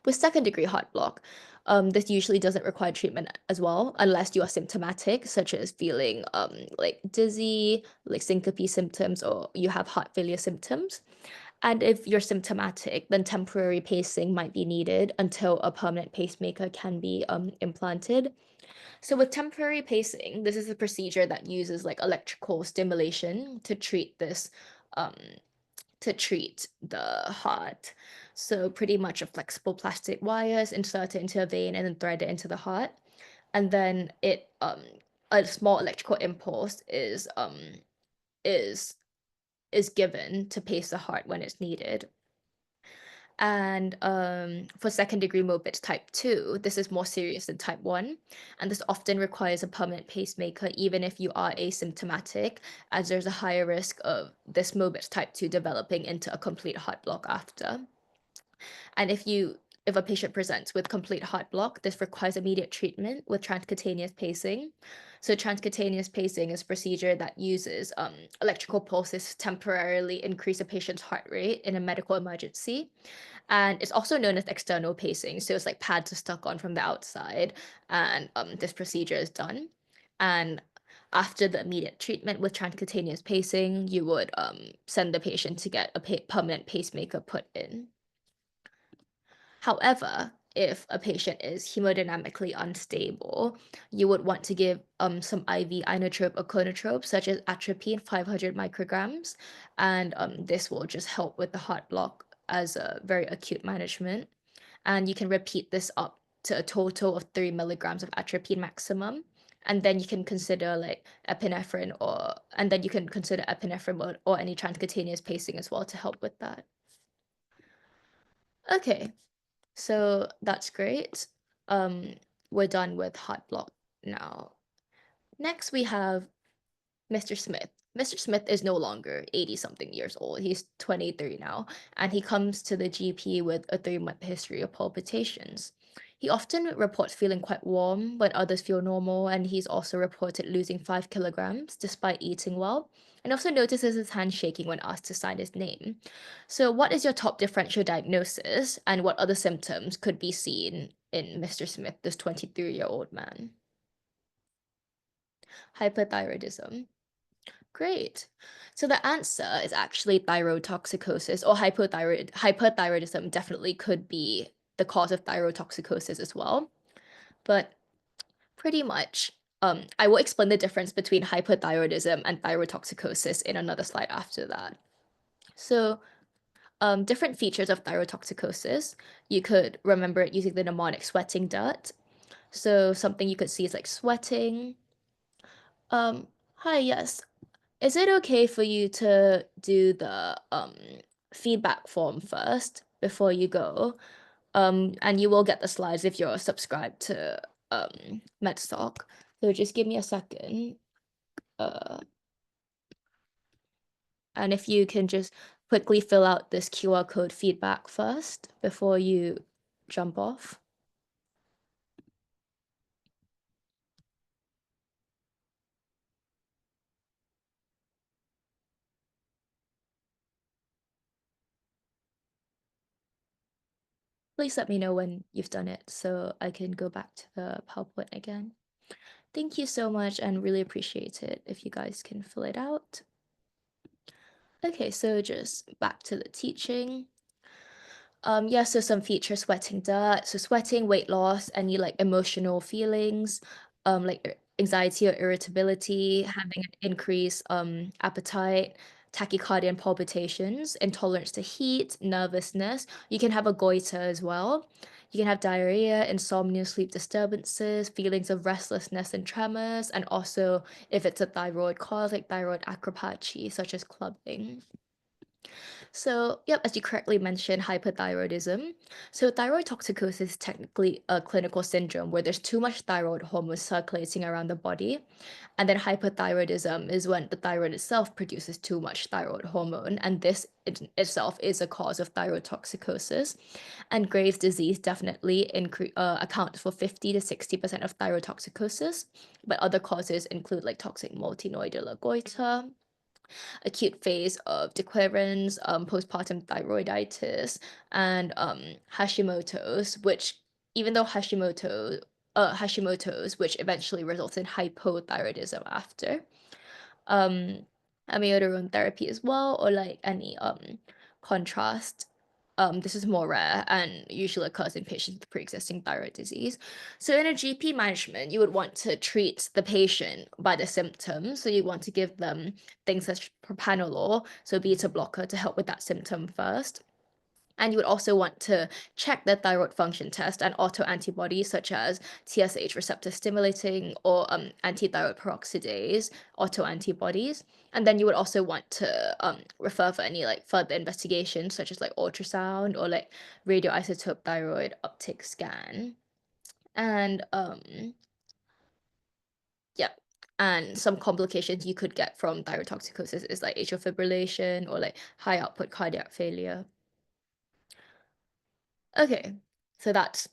With second degree heart block, this usually doesn't require treatment as well, unless you are symptomatic, such as feeling like dizzy, like syncope symptoms, or you have heart failure symptoms. And if you're symptomatic, then temporary pacing might be needed until a permanent pacemaker can be implanted. So with temporary pacing, this is a procedure that uses like electrical stimulation um, to treat the heart. So pretty much a flexible plastic wires inserted into a vein and then threaded into the heart. And then it a small electrical impulse is is given to pace the heart when it's needed. And for second degree Mobitz type 2, this is more serious than type 1. And this often requires a permanent pacemaker, even if you are asymptomatic, as there's a higher risk of this Mobitz type 2 developing into a complete heart block after. And if a patient presents with complete heart block, this requires immediate treatment with transcutaneous pacing. So transcutaneous pacing is a procedure that uses electrical pulses to temporarily increase a patient's heart rate in a medical emergency. And it's also known as external pacing. So it's like pads are stuck on from the outside, and this procedure is done. And after the immediate treatment with transcutaneous pacing, you would send the patient to get a permanent pacemaker put in. However, if a patient is hemodynamically unstable, you would want to give some IV inotrope or conotrope, such as atropine 500 micrograms, and this will just help with the heart block as a very acute management. And you can repeat this up to a total of 3 milligrams of atropine maximum. And then you can consider like epinephrine and then you can consider epinephrine or any transcutaneous pacing as well to help with that. Okay, so that's great. Um, we're done with heart block now. Next, we have Mr. Smith. Mr. Smith is no longer 80 something years old. He's 23 now, and he comes to the GP with a 3-month history of palpitations. He often reports feeling quite warm when others feel normal, and he's also reported losing 5 kilograms despite eating well, and also notices his hand shaking when asked to sign his name. So, what is your top differential diagnosis, and what other symptoms could be seen in Mr. Smith, this 23-year-old man? Hypothyroidism. Great. So the answer is actually thyrotoxicosis or hyperthyroidism definitely could be the cause of thyrotoxicosis as well. But pretty much, I will explain the difference between hyperthyroidism and thyrotoxicosis in another slide after that. So, different features of thyrotoxicosis, you could remember it using the mnemonic sweating dirt. So something you could see is like sweating. Hi, yes. Is it okay for you to do the feedback form first before you go? And you will get the slides if you're subscribed to MedStock. So just give me a second. Uh, and if you can just quickly fill out this QR code feedback first before you jump off. Please let me know when you've done it so I can go back to the PowerPoint again. Thank you so much and really appreciate it if you guys can fill it out. Okay, so just back to the teaching. Yeah, so some features sweating dirt. So sweating, weight loss, any like emotional feelings, like anxiety or irritability, having an increased appetite, tachycardia and palpitations, intolerance to heat, nervousness. You can have a goiter as well. You can have diarrhea, insomnia, sleep disturbances, feelings of restlessness and tremors, and also if it's a thyroid cause, like thyroid acropathy, such as clubbing. So, yep, as you correctly mentioned, hyperthyroidism. So, thyroid toxicosis is technically a clinical syndrome where there's too much thyroid hormone circulating around the body. And then hyperthyroidism is when the thyroid itself produces too much thyroid hormone. And this itself is a cause of thyroid toxicosis. And Graves' disease definitely accounts for 50 to 60% of thyroid toxicosis. But other causes include like toxic multinodular goiter, acute phase of dequerens, postpartum thyroiditis, and Hashimoto's, which even though Hashimoto's, which eventually results in hypothyroidism after. Um, Amiodarone therapy as well, or like any contrast. This is more rare and usually occurs in patients with pre-existing thyroid disease. So in a GP management, you would want to treat the patient by the symptoms. So you want to give them things such as propranolol, so beta blocker to help with that symptom first. And you would also want to check the thyroid function test and autoantibodies such as TSH receptor stimulating or antithyroid peroxidase autoantibodies. And then you would also want to refer for any like further investigations such as like ultrasound or like radioisotope thyroid uptake scan. And yeah. And some complications you could get from thyroid toxicosis is like atrial fibrillation or like high output cardiac failure. Okay, so that's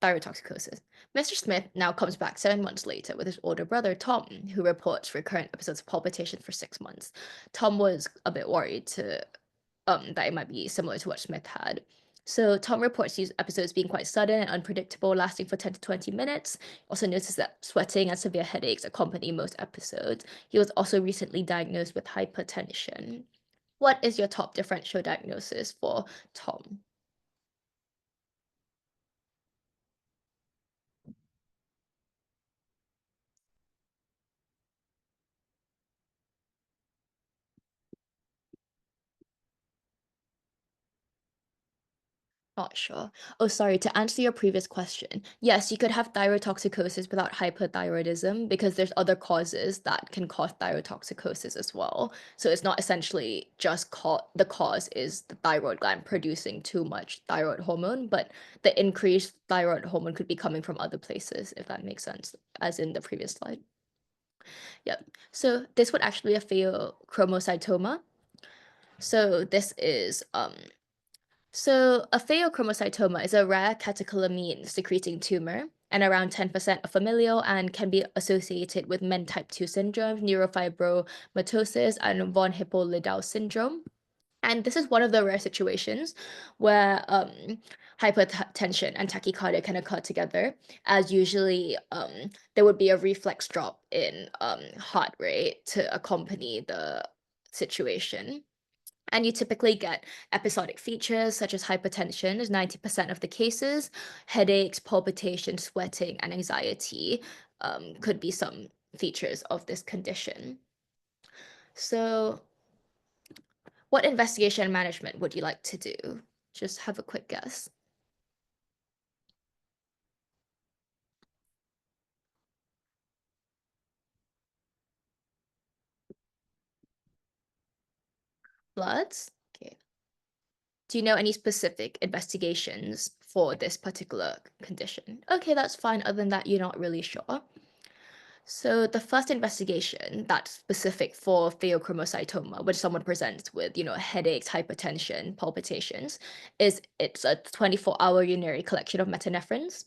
thyrotoxicosis. Mr. Smith now comes back 7 months later with his older brother, Tom, who reports recurrent episodes of palpitation for 6 months. Tom was a bit worried that it might be similar to what Smith had. So Tom reports these episodes being quite sudden and unpredictable, lasting for 10 to 20 minutes. Also noticed that sweating and severe headaches accompany most episodes. He was also recently diagnosed with hypertension. What is your top differential diagnosis for Tom? Not sure. Oh, sorry. To answer your previous question, yes, you could have thyrotoxicosis without hyperthyroidism because there's other causes that can cause thyrotoxicosis as well. So it's not essentially just the cause is the thyroid gland producing too much thyroid hormone, but the increased thyroid hormone could be coming from other places, if that makes sense, as in the previous slide. Yep. So this would actually be a pheochromocytoma. So this is So, a pheochromocytoma is a rare catecholamine secreting tumor, and around 10% are familial and can be associated with men type 2 syndrome, neurofibromatosis, and von Hippel-Lindau syndrome. And this is one of the rare situations where hypertension and tachycardia can occur together, as usually there would be a reflex drop in heart rate to accompany the situation. And you typically get episodic features such as hypertension is 90% of the cases, headaches, palpitations, sweating, and anxiety could be some features of this condition. So, what investigation management would you like to do? Just have a quick guess. Bloods? Okay. Do you know any specific investigations for this particular condition? Okay, that's fine. Other than that, you're not really sure. So the first investigation that's specific for pheochromocytoma, when someone presents with, headaches, hypertension, palpitations, is it's a 24-hour urinary collection of metanephrines.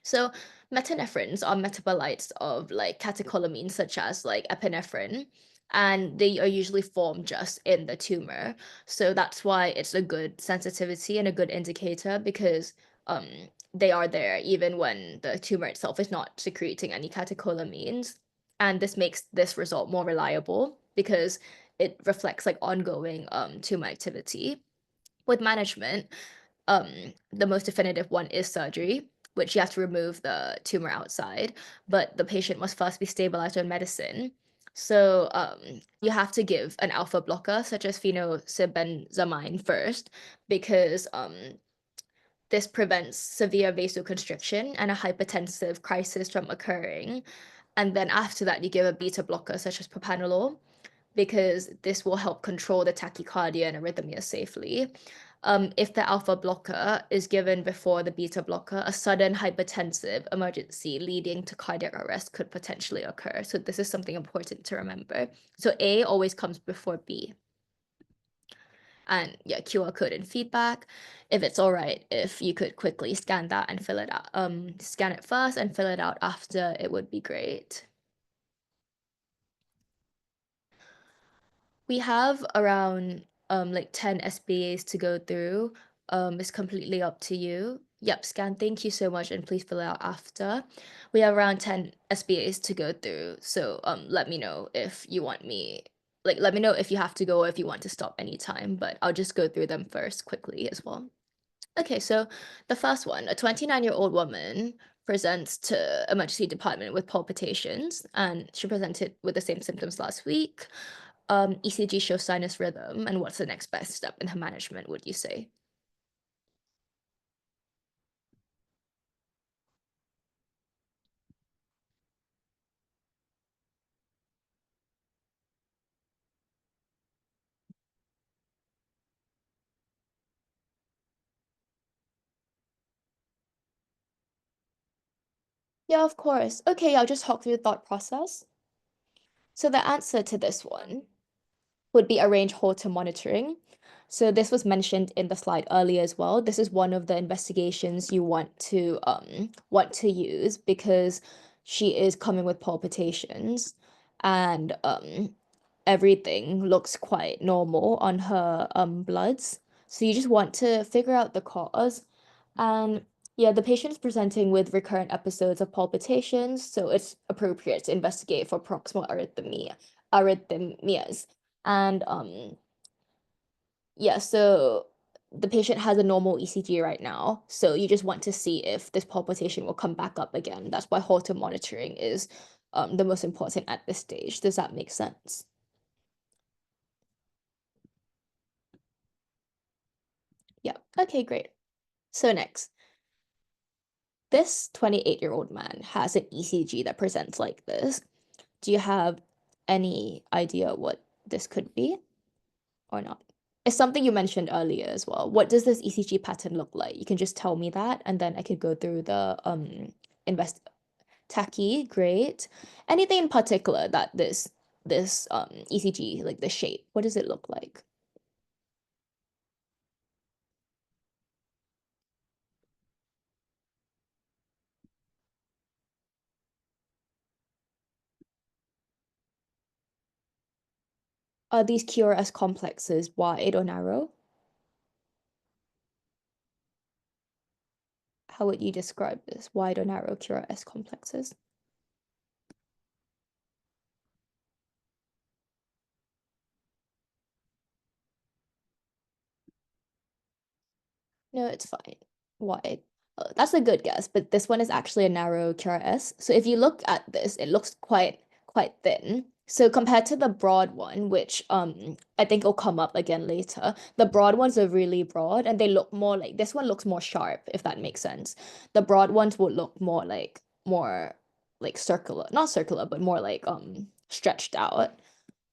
So metanephrines are metabolites of like catecholamines such as like epinephrine, and they are usually formed just in the tumor. So that's why it's a good sensitivity and a good indicator because um they are there even when the tumor itself is not secreting any catecholamines. And this makes this result more reliable because it reflects like ongoing tumor activity. With management, the most definitive one is surgery, which you have to remove the tumor outside, but the patient must first be stabilized on medicine. So you have to give an alpha blocker such as phenosibenzamine first because this prevents severe vasoconstriction and a hypertensive crisis from occurring. And then after that, you give a beta blocker such as propranolol. because this will help control the tachycardia and arrhythmia safely. If the alpha blocker is given before the beta blocker, a sudden hypertensive emergency leading to cardiac arrest could potentially occur. So this is something important to remember. So A always comes before B. And yeah, QR code and feedback. If it's all right, if you could quickly scan that and fill it out, scan it first and fill it out after, it would be great. We have around like 10 SBAs to go through. It's completely up to you. Yep, scan. Thank you so much, and please fill it out after. We have around 10 SBAs to go through. So let me know if you want me, like let me know if you have to go or if you want to stop anytime, but I'll just go through them first quickly as well. Okay, so the first one, a 29-year-old woman presents to emergency department with palpitations, and she presented with the same symptoms last week. ECG shows sinus rhythm, and what's the next best step in her management, would you say? Yeah, of course. Okay, I'll just talk through the thought process. So the answer to this one would be arrange Holter monitoring. So this was mentioned in the slide earlier as well. This is one of the investigations you want to use because she is coming with palpitations, and everything looks quite normal on her bloods. So you just want to figure out the cause. And yeah, the patient is presenting with recurrent episodes of palpitations, so it's appropriate to investigate for proximal arrhythmias. And yeah, so the patient has a normal ECG right now, so you just want to see if this palpitation will come back up again. That's why Holter monitoring is the most important at this stage. Does that make sense? Yeah. Okay, great. So next, this 28-year-old man has an ECG that presents like this. Do you have any idea what this could be or not? It's something you mentioned earlier as well. What does this ECG pattern look like? You can just tell me that, and then I could go through the invest tacky, great. Anything in particular that this ECG, like the shape, what does it look like? Are these QRS complexes wide or narrow? How would you describe this? Wide or narrow QRS complexes? No, it's fine. Wide. That's a good guess, but this one is actually a narrow QRS. So if you look at this, it looks quite thin. So compared to the broad one, which I think will come up again later, the broad ones are really broad and they look more like this one looks more sharp, if that makes sense. The broad ones would look more like circular, not circular, but more like stretched out.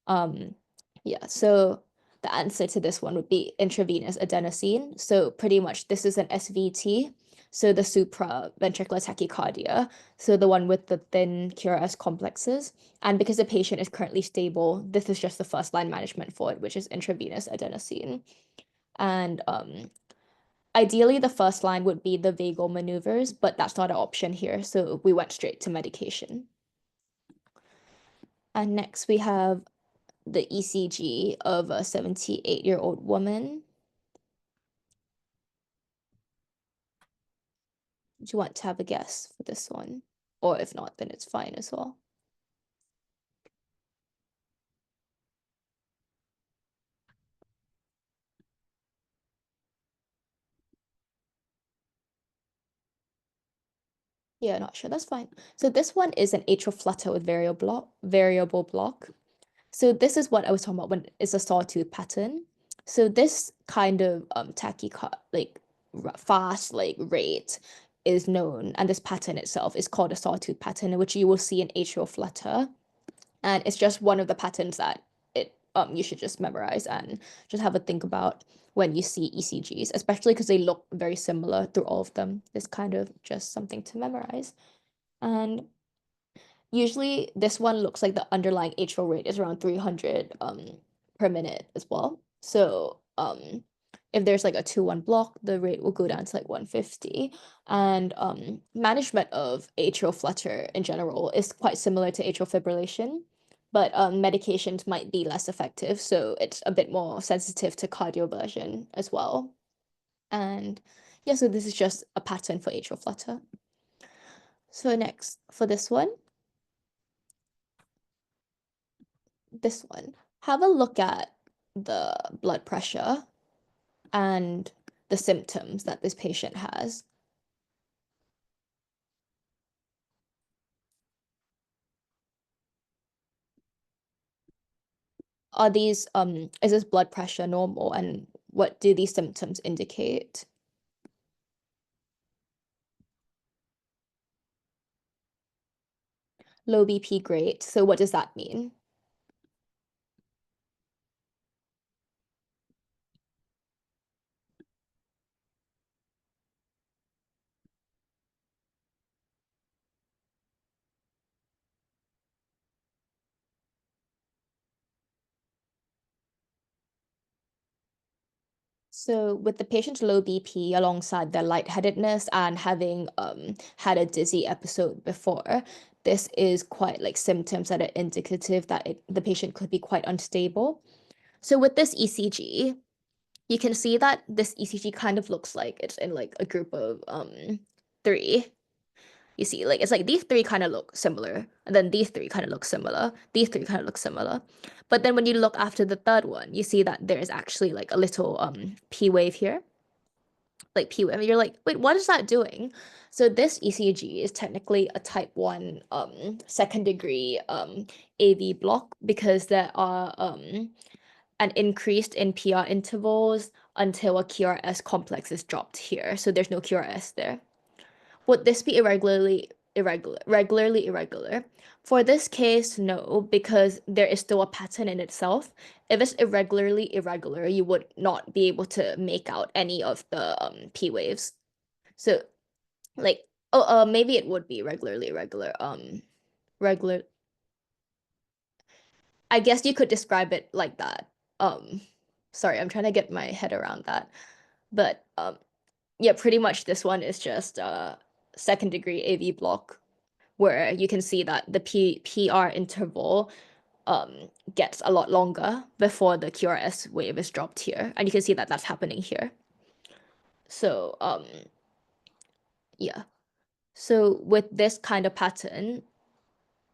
Um, yeah, so the answer to this one would be intravenous adenosine. So pretty much this is an SVT, so the supraventricular tachycardia, so the one with the thin QRS complexes. And because the patient is currently stable, this is just the first line management for it, which is intravenous adenosine. And ideally, the first line would be the vagal maneuvers, but that's not an option here, so we went straight to medication. And next we have the ECG of a 78-year-old woman. Do you want to have a guess for this one? Or if not, then it's fine as well. Yeah, not sure. That's fine. So this one is an atrial flutter with variable block. So this is what I was talking about when it's a sawtooth pattern. So this kind of like fast like rate is known, and this pattern itself is called a sawtooth pattern, which you will see in atrial flutter. And it's just one of the patterns that it you should just memorize and just have a think about when you see ECGs, especially because they look very similar through all of them. It's kind of just something to memorize. And usually this one looks like the underlying atrial rate is around 300 per minute as well. So if there's like a 2-1 block, the rate will go down to like 150. And management of atrial flutter in general is quite similar to atrial fibrillation, but medications might be less effective, so it's a bit more sensitive to cardioversion as well. And yeah, so this is just a pattern for atrial flutter. So next, for this one, have a look at the blood pressure and the symptoms that this patient has. Are these is this blood pressure normal, and what do these symptoms indicate? Low BP, great. So what does that mean? So with the patient's low BP alongside their lightheadedness and having had a dizzy episode before, this is quite like symptoms that are indicative that the patient could be quite unstable. So with this ECG, you can see that this ECG kind of looks like it's in like a group of three. You see, like it's like these three kind of look similar, and then these three kind of look similar, these three kind of look similar. But then when you look after the third one, you see that there's actually like a little P wave here, like P wave. And you're like, wait, what is that doing? So this ECG is technically a type 1 second degree AV block because there are an increase in PR intervals until a QRS complex is dropped here. So there's no QRS there. Would this be regularly irregular? For this case, no, because there is still a pattern in itself. If it's irregularly irregular, you would not be able to make out any of the P waves. So like maybe it would be regularly irregular. Regular, I guess you could describe it like that. Um sorry, I'm trying to get my head around that. But yeah, pretty much this one is just a second degree AV block where you can see that the PR interval gets a lot longer before the QRS wave is dropped here. And you can see that that's happening here. So yeah. So with this kind of pattern,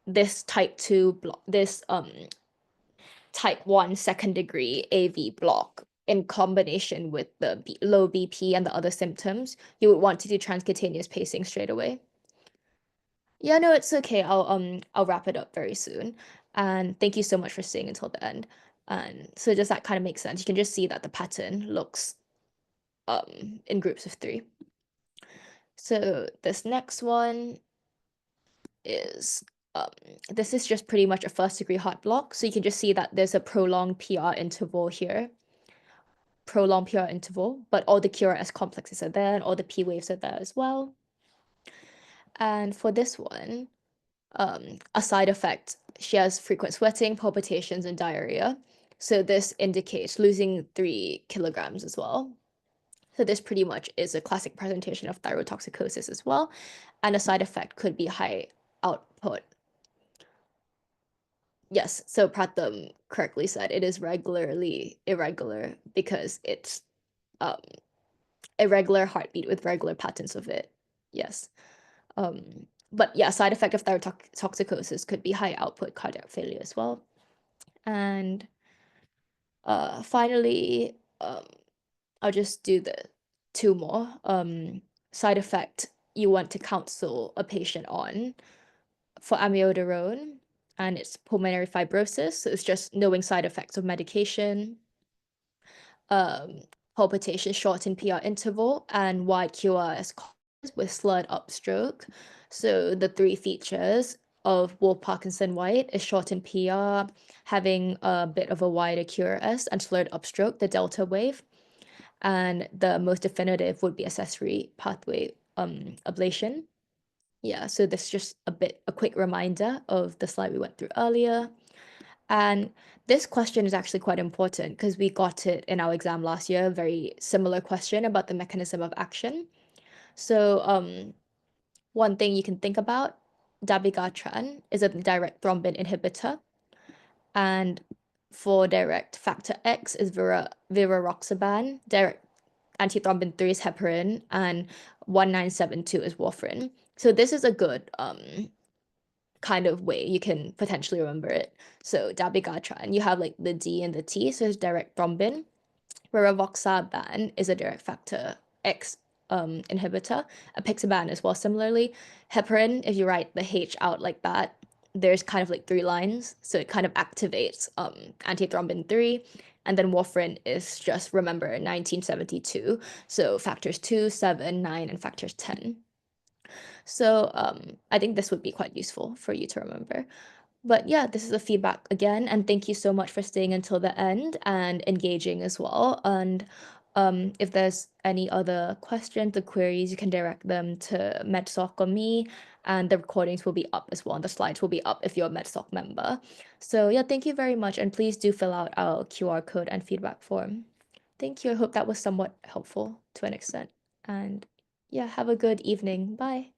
this type 2 block, this type 1 second degree AV block in combination with the low BP and the other symptoms, you would want to do transcutaneous pacing straight away. Yeah, no, it's okay. I'll wrap it up very soon. And thank you so much for staying until the end. And so does that kind of make sense? You can just see that the pattern looks in groups of 3. So this next one is um this is just pretty much a first degree heart block. So you can just see that there's a prolonged PR interval here. Prolonged PR interval, but all the QRS complexes are there and all the P waves are there as well. And for this one, a side effect. She has frequent sweating, palpitations, and diarrhea. So this indicates losing 3 kilograms as well. So this pretty much is a classic presentation of thyrotoxicosis as well. And a side effect could be high output. Yes, so Pratham correctly said it is regularly irregular because it's um, irregular heartbeat with regular patterns of it. Yes. But yeah, side effect of thyrotoxicosis could be high output cardiac failure as well. And finally, I'll just do the 2 more. Side effect you want to counsel a patient on for amiodarone, and it's pulmonary fibrosis. So it's just knowing side effects of medication, um, palpitation, shortened PR interval, and wide QRS with slurred upstroke. So the 3 features of Wolff Parkinson White is shortened PR, having a bit of a wider QRS and slurred upstroke, the delta wave. And the most definitive would be accessory pathway ablation. Yeah, so this is just a quick reminder of the slide we went through earlier. And this question is actually quite important because we got it in our exam last year, a very similar question about the mechanism of action. So one thing you can think about, dabigatran is a direct thrombin inhibitor, and for direct factor X is vivaroxaban, direct antithrombin 3 is heparin, and 1972 is warfarin. So this is a good kind of way you can potentially remember it. So dabigatran, you have like the D and the T, so it's direct thrombin. Rivaroxaban is a direct factor X inhibitor. Apixaban as well, similarly. Heparin, if you write the H out like that, there's kind of like three lines, so it kind of activates antithrombin 3. And then warfarin is just, remember, 1972, so factors 2, 7, 9, and factors 10. So I think this would be quite useful for you to remember. But yeah, this is the feedback again, and thank you so much for staying until the end and engaging as well. And if there's any other questions or queries, you can direct them to MedSoc or me, and the recordings will be up as well, and the slides will be up if you're a MedSoc member. So yeah, thank you very much, and please do fill out our QR code and feedback form. Thank you. I hope that was somewhat helpful to an extent. And yeah, have a good evening. Bye.